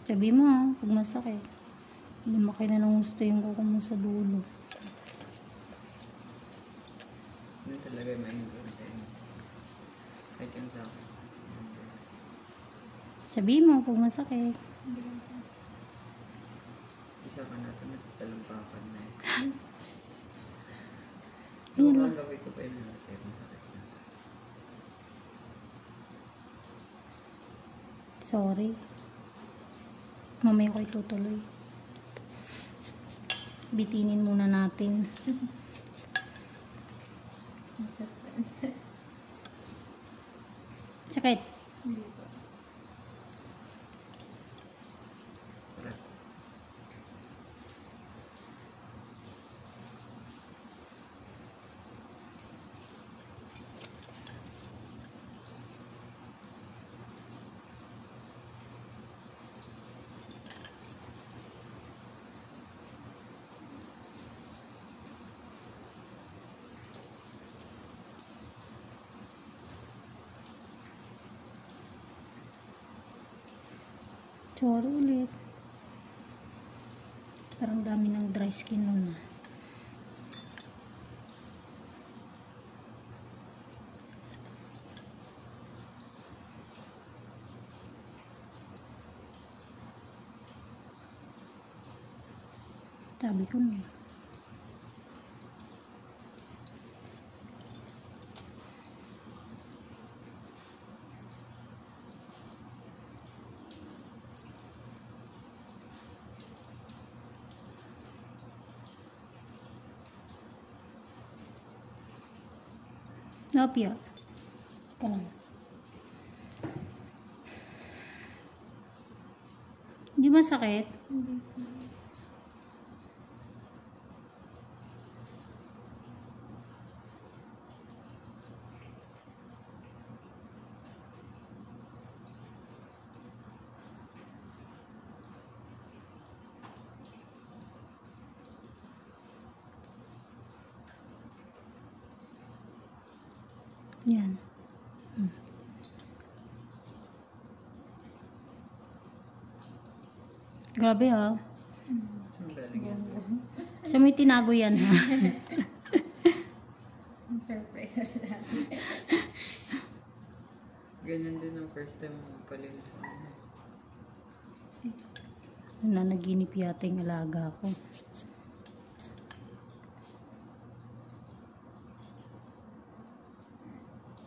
Sabi mo ha, pag masakit. Lumaki na ng gusto yung kuko mo sa dulo. Yun talaga yung ma-involve. Kahit yung sa akin. Sabi mo pag masakit. Isa ka natin na sa talampakan na yun. Ayun Ano lang. ang gawin ko pa yun na masakit na sakit. Sorry. Mamaya ko itutuloy. Bitinin muna natin. Suspense. Sakit. Hindi po. Parang Sorry ulit. Parang dami ng dry skin nun na. Sabi ko na. Lapia. Ika lang. Di ba sakit? Hindi po. Yan. Grabe ha. saan galing yan? Sa may tinago yan ha. Surprise na natin. Ganyan din ang first time mo palin sa ano. Nanaginip yata yung alaga ko.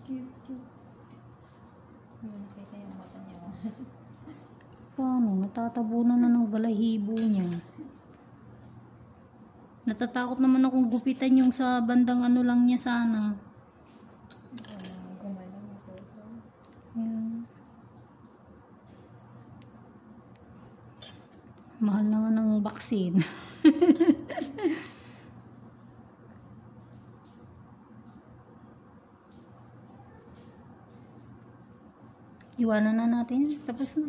Cute, cute. Hindi nakita yung mata niya. Paano? Natatabunan na ng balahibo niya. Natatakot naman akong gupitan yung sa bandang ano lang niya sana. Gumalaw na po. So, Ayan. Mahal na nga ng vaccine. Iwanan na natin. Tapos na.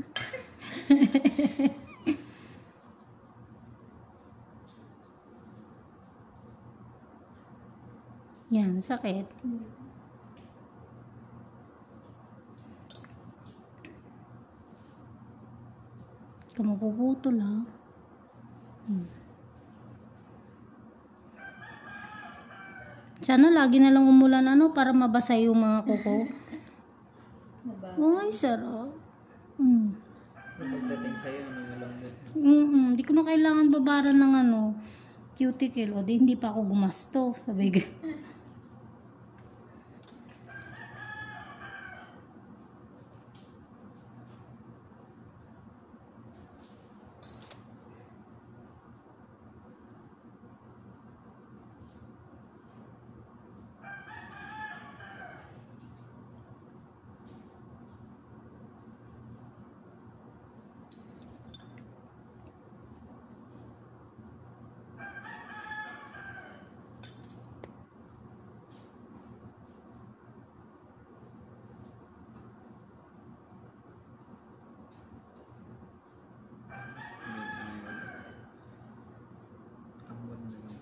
Yan, sakit. hindi. Kamapuputol ha. Sana lagi na lang umulan ano para mabasa yung mga kuko. Mabago. Ay, sarap. Pagdating sa'yo, ano malambot. Hindi ko na kailangan babaran ng ano, cuticle. O di hindi pa ako gumasto. Sabi ko. Ambon na lang.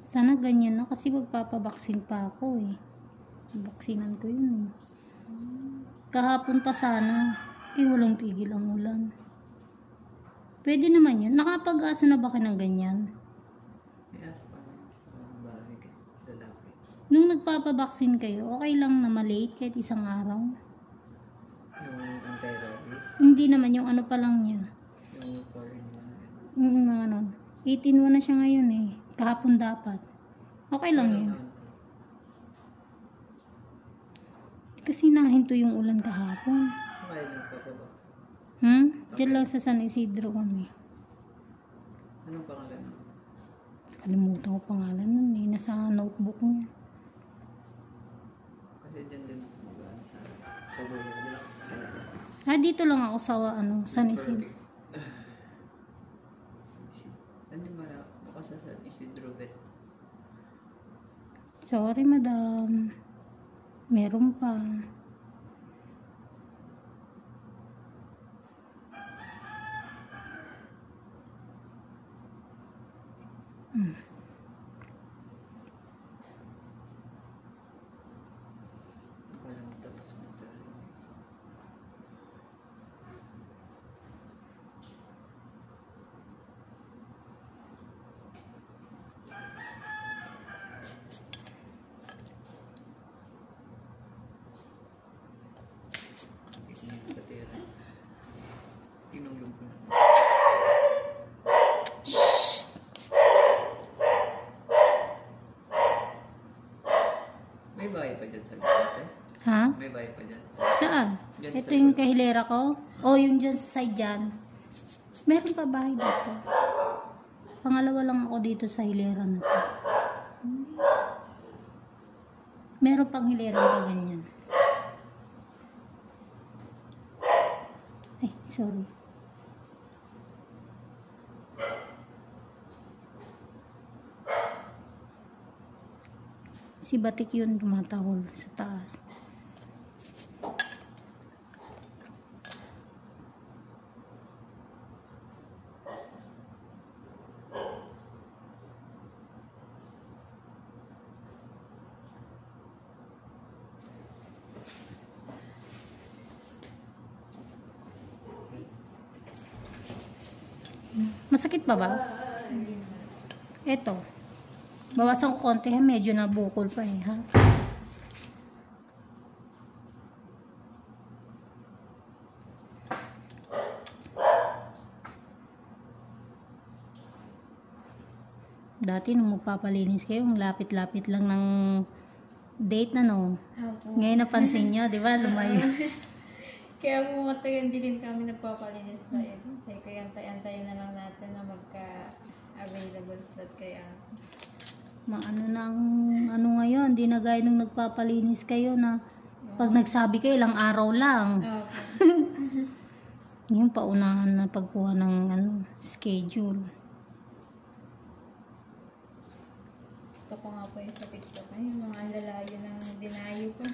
Sana ganyan na kasi magpapabaksin pa ako eh. Baksinan ko yun eh. Kahapon pa sana. Eh, walang tigil ang ulan. Pwede naman yun. Nakapag-asa na ba kayo ng ganyan? May asa pa naman. Bahay kay lalaki. Nung nagpapabaksin kayo, okay lang na malate kahit isang araw? Yung anti-rabies. Hindi naman yung ano pa lang niya. Yung 4-in-1. Mga ano. 18 na siya ngayon eh. Kahapon dapat. Okay lang yun. Kasi nahinto yung ulan kahapon. Saan kayo nagpapabaksa? Diyan lang sa San Isidro kami. Anong pangalan mo? Kalimutan ko pangalan nun eh. Nasa notebook niya. Kasi dyan din diba, sa Pagoya. Dito lang ako sa San Isidro. Ano ba na? Baka sa San Isidro vet. Sorry, madam. Meron pa. Akala mo tapos na pero hindi. Patira. Tinulog ko na. May bahay pa dyan sa Leyte? Ha? May bahay pa dyan. Saan? Dyan Ito sa yung likod. kahilera ko? O yung dyan sa side dyan? Meron pa bahay dito. Pangalawa lang ako dito sa hilera na to. Meron pang hilera pa ganyan. Ay, sorry. Si Batik yun tumatahol sa taas. Masakit pa ba? Eto. Bawasan ko konti ha. Medyo nabukol pa eh ha. Dati nung magpapalinis kayo, ang lapit-lapit lang ng date na no. Opo. Ngayon napansin nyo, di ba? Lumayo. Kaya po matagal din din kami nagpapalinis sa agency. Kaya antay-antayin na lang natin na magka-available slot kaya. Maano na ang ano ngayon, di na gaya nung nagpapalinis kayo na pag nagsabi kayo, ilang araw lang. Opo. Ngayon paunahan na pagkuha ng schedule. Ito ko nga po yung sa TikTok. Ay, yung mga lalayo ng dinayo pa.